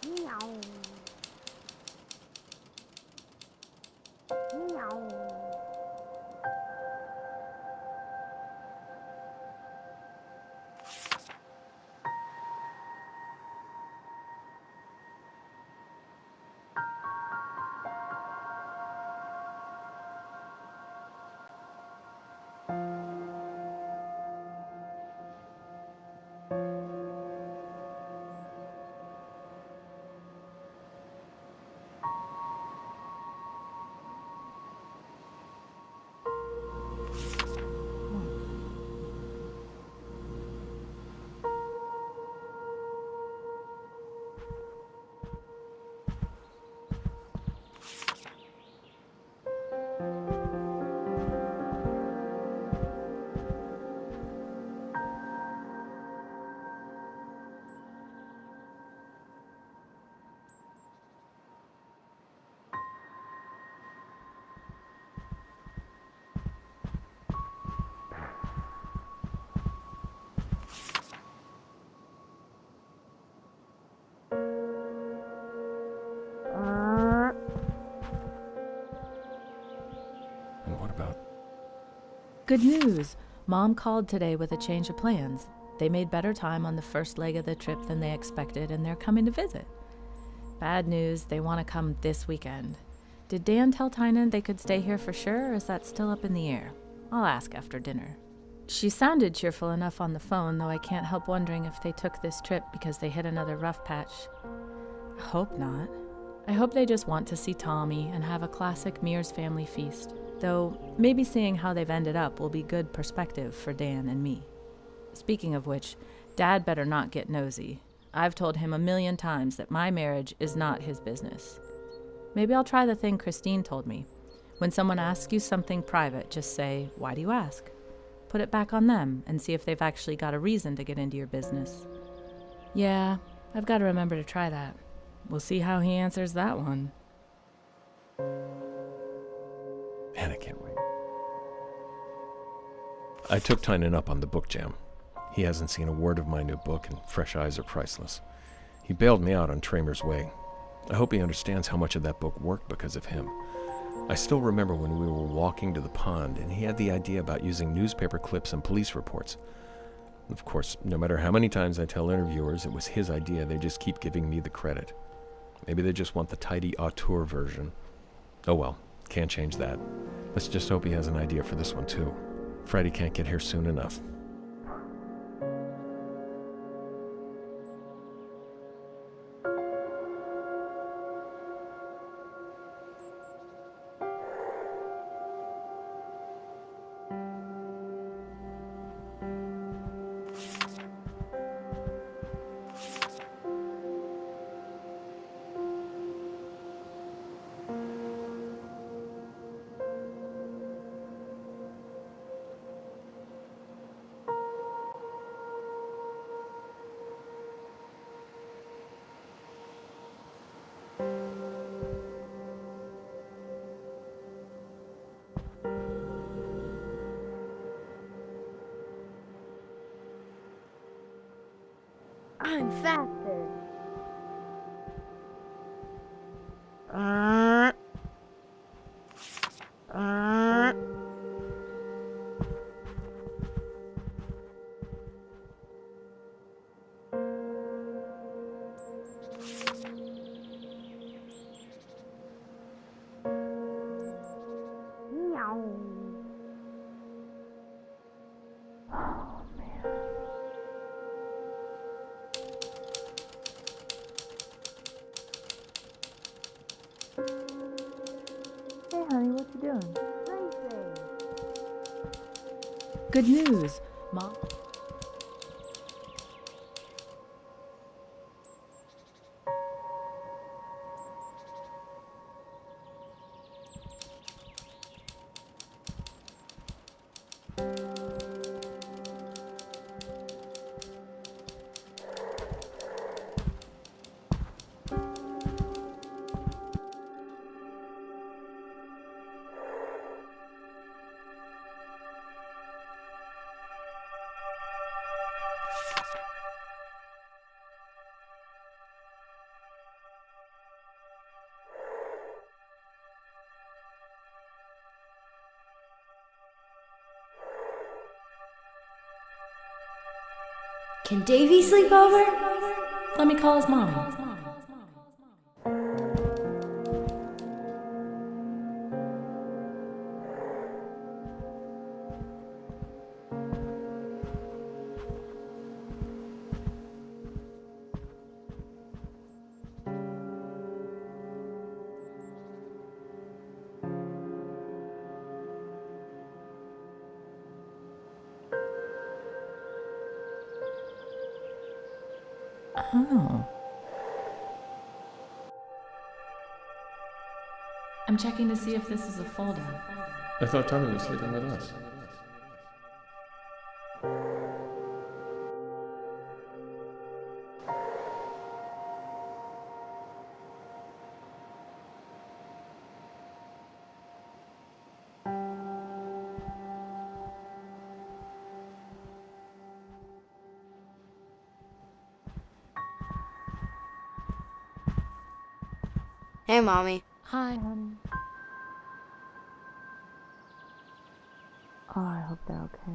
Meow. Meow. And what about... Good news! Mom called today with a change of plans. They made better time on the first leg of the trip than they expected, and they're coming to visit. Bad news, they want to come this weekend. Did Dan tell Tynan they could stay here for sure, or is that still up in the air? I'll ask after dinner. She sounded cheerful enough on the phone, though I can't help wondering if they took this trip because they hit another rough patch. I hope not. I hope they just want to see Tommy and have a classic Mears family feast. Though maybe seeing how they've ended up will be good perspective for Dan and me. Speaking of which, Dad better not get nosy. I've told him 1,000,000 times that my marriage is not his business. Maybe I'll try the thing Christine told me. When someone asks you something private, just say, "Why do you ask?" Put it back on them and see if they've actually got a reason to get into your business. Yeah, I've got to remember to try that. We'll see how he answers that one. Man, I can't wait. I took Tynan up on the book jam. He hasn't seen a word of my new book, and fresh eyes are priceless. He bailed me out on Tramer's Way. I hope he understands how much of that book worked because of him. I still remember when we were walking to the pond, and he had the idea about using newspaper clips and police reports. Of course, no matter how many times I tell interviewers it was his idea, they just keep giving me the credit. Maybe they just want the tidy auteur version. Oh well, can't change that. Let's just hope he has an idea for this one too. Freddie can't get here soon enough. I'm faster. Meow. Hey honey, what you doing? Racing. Good news! Mom... Can Davy sleep over? Let me call his mommy. Oh. I'm checking to see if this is a fold-out. I thought Tommy was sleeping with us. Hey, Mommy. Hi, honey. Oh, I hope they're okay.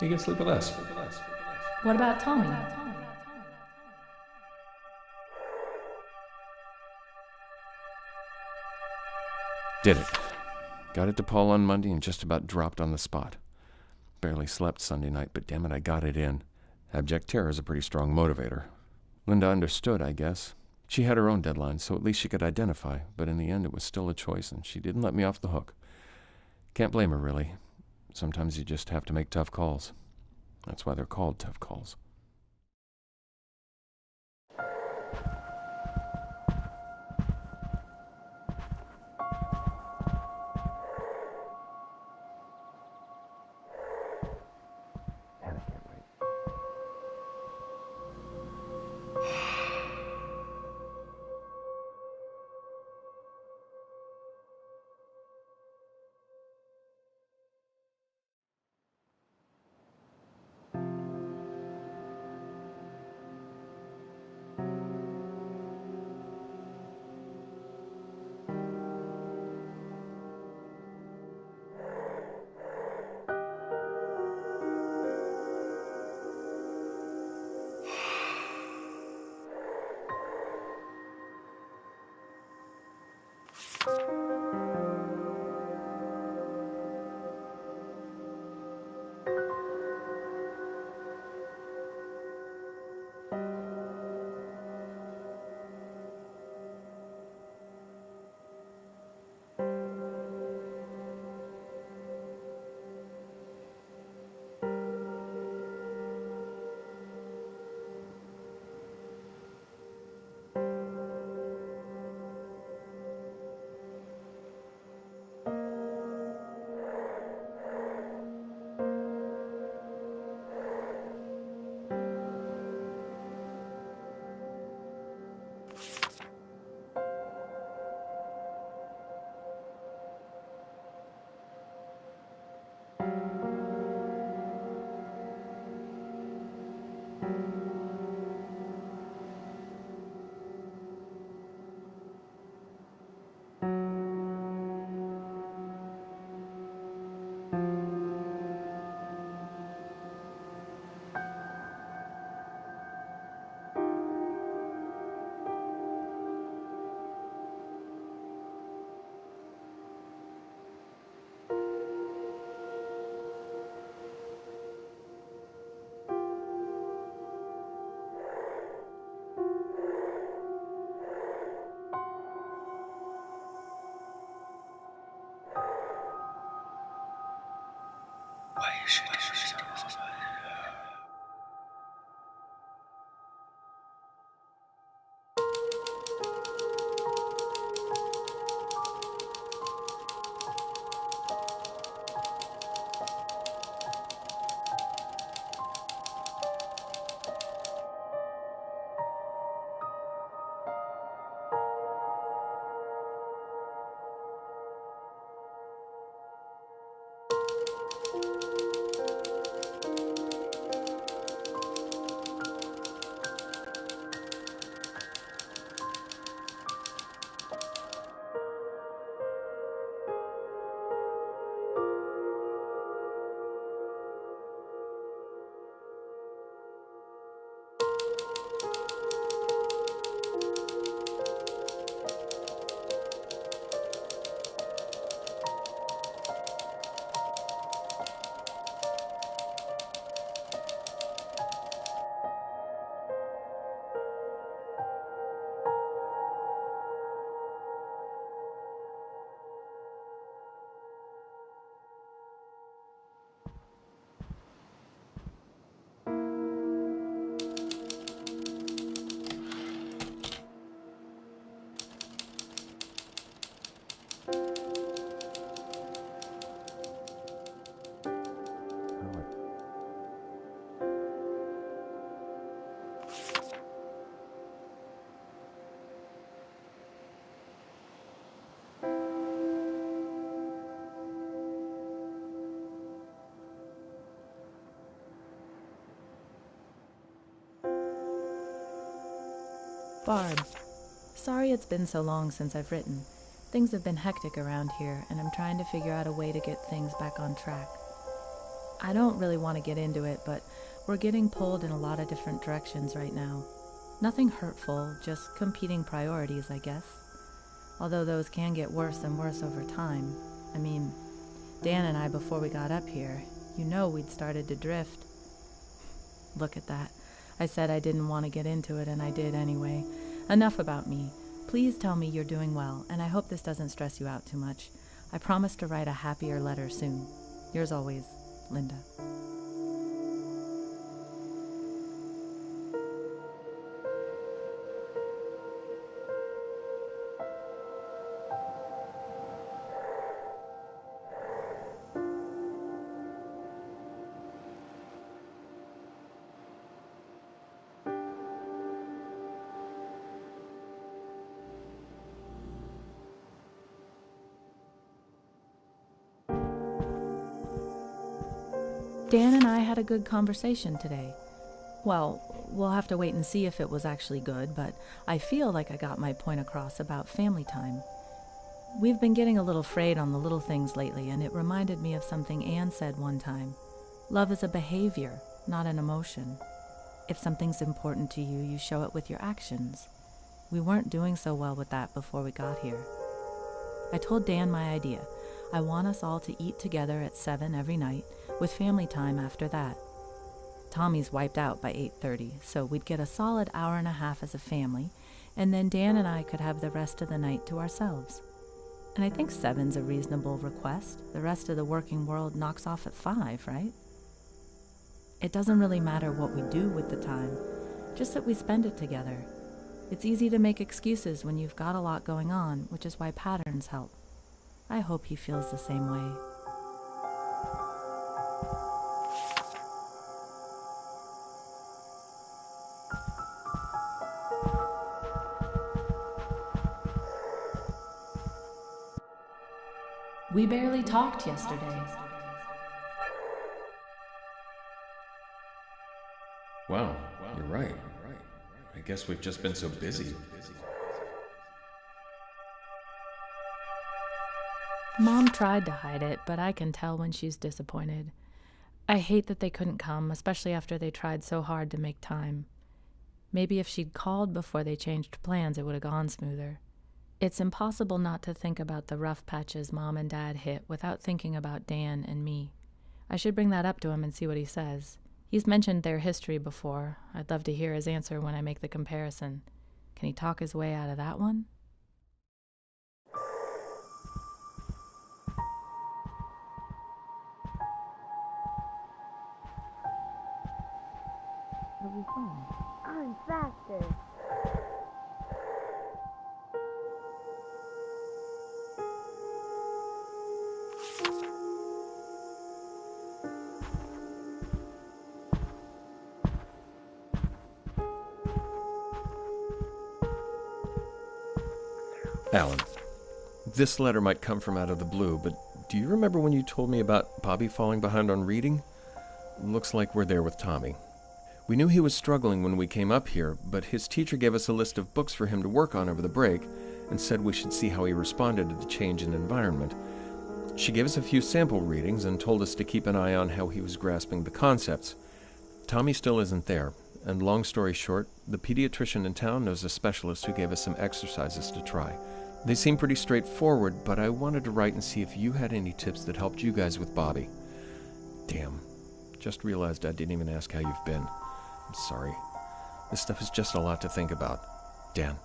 You can sleep with us. What about Tommy? Did it. Got it to Paul on Monday and just about dropped on the spot. Barely slept Sunday night, but damn it, I got it in. Abject terror is a pretty strong motivator. Linda understood, I guess. She had her own deadlines, so at least she could identify, but in the end it was still a choice, and she didn't let me off the hook. Can't blame her, really. Sometimes you just have to make tough calls. That's why they're called tough calls. Man, I can't wait. Barb, sorry it's been so long since I've written. Things have been hectic around here, and I'm trying to figure out a way to get things back on track. I don't really want to get into it, but we're getting pulled in a lot of different directions right now. Nothing hurtful, just competing priorities, I guess. Although those can get worse and worse over time. I mean, Dan and I, before we got up here, we'd started to drift. Look at that. I said I didn't want to get into it, and I did anyway. Enough about me. Please tell me you're doing well, and I hope this doesn't stress you out too much. I promise to write a happier letter soon. Yours always, Linda. Dan and I had a good conversation today. Well, we'll have to wait and see if it was actually good, but I feel like I got my point across about family time. We've been getting a little frayed on the little things lately, and it reminded me of something Anne said one time. Love is a behavior, not an emotion. If something's important to you, you show it with your actions. We weren't doing so well with that before we got here. I told Dan my idea. I want us all to eat together at 7 every night, with family time after that. Tommy's wiped out by 8:30, so we'd get a solid hour and a half as a family, and then Dan and I could have the rest of the night to ourselves. And I think 7's a reasonable request. The rest of the working world knocks off at 5, right? It doesn't really matter what we do with the time, just that we spend it together. It's easy to make excuses when you've got a lot going on, which is why patterns help. I hope he feels the same way. We barely talked yesterday. Wow, you're right. I guess we've just been so busy. Mom tried to hide it, but I can tell when she's disappointed. I hate that they couldn't come, especially after they tried so hard to make time. Maybe if she'd called before they changed plans, it would have gone smoother. It's impossible not to think about the rough patches Mom and Dad hit without thinking about Dan and me. I should bring that up to him and see what he says. He's mentioned their history before. I'd love to hear his answer when I make the comparison. Can he talk his way out of that one? It'll be fun. I'm faster. Alan, this letter might come from out of the blue, but do you remember when you told me about Bobby falling behind on reading? Looks like we're there with Tommy. We knew he was struggling when we came up here, but his teacher gave us a list of books for him to work on over the break and said we should see how he responded to the change in environment. She gave us a few sample readings and told us to keep an eye on how he was grasping the concepts. Tommy still isn't there, and long story short, the pediatrician in town knows a specialist who gave us some exercises to try. They seem pretty straightforward, but I wanted to write and see if you had any tips that helped you guys with Bobby. Damn, just realized I didn't even ask how you've been. I'm sorry. This stuff is just a lot to think about. Dan.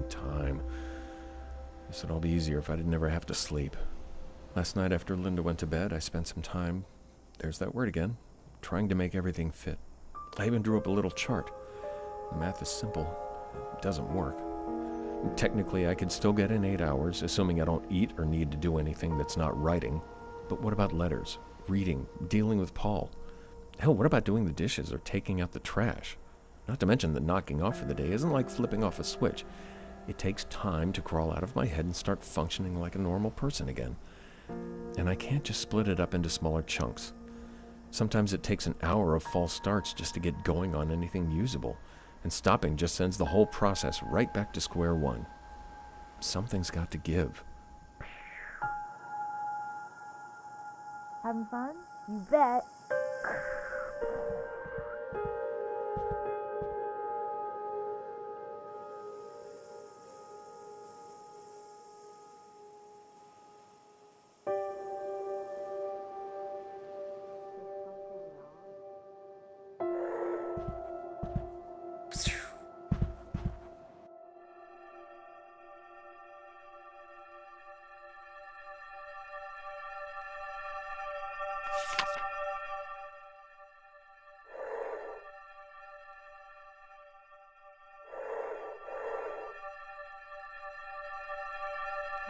Time. This would all be easier if I didn't ever have to sleep. Last night after Linda went to bed, I spent some time, there's that word again, trying to make everything fit. I even drew up a little chart. The math is simple. It doesn't work. Technically, I could still get in 8 hours, assuming I don't eat or need to do anything that's not writing. But what about letters, reading, dealing with Paul? Hell, what about doing the dishes or taking out the trash? Not to mention that knocking off for the day isn't like flipping off a switch. It takes time to crawl out of my head and start functioning like a normal person again. And I can't just split it up into smaller chunks. Sometimes it takes an hour of false starts just to get going on anything usable, and stopping just sends the whole process right back to square one. Something's got to give. Having fun? You bet.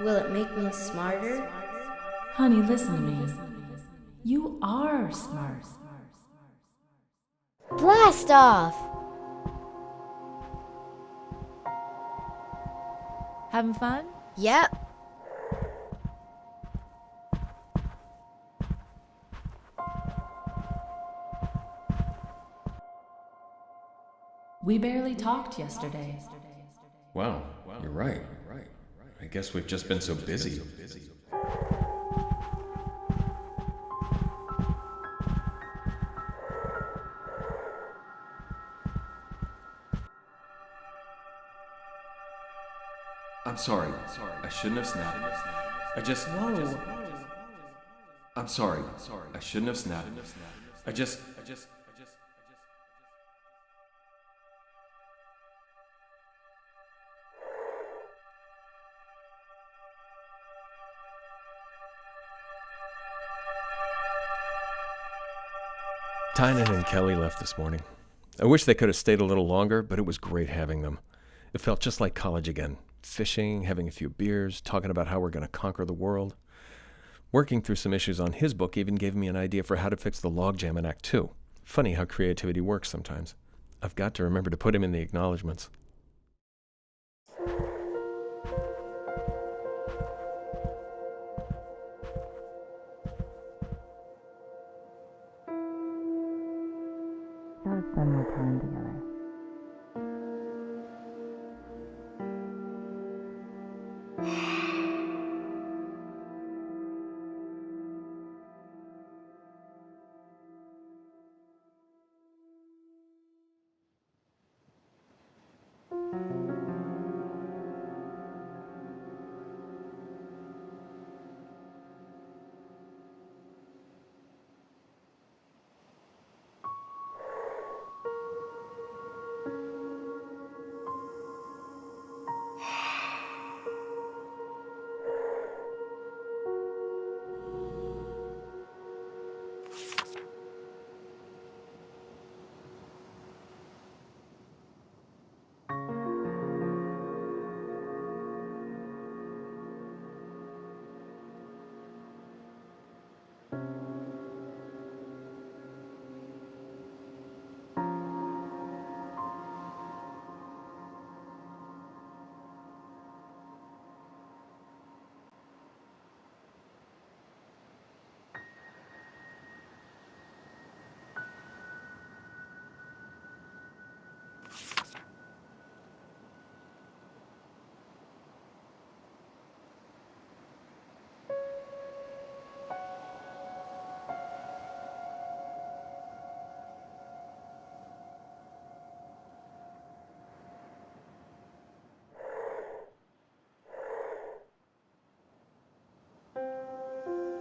Will it make me smarter? Honey, listen to me. You are smart. Blast off! Having fun? Yep. We barely talked yesterday. Wow, you're right. I guess we've just been so busy. I'm sorry. I shouldn't have snapped. I just... Whoa. I'm sorry. I shouldn't have snapped. I just... Tynan and Kelly left this morning. I wish they could have stayed a little longer, but it was great having them. It felt just like college again. Fishing, having a few beers, talking about how we're going to conquer the world. Working through some issues on his book even gave me an idea for how to fix the logjam in Act 2. Funny how creativity works sometimes. I've got to remember to put him in the acknowledgments. Gotta spend more time together.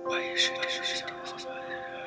Why you should do yourself?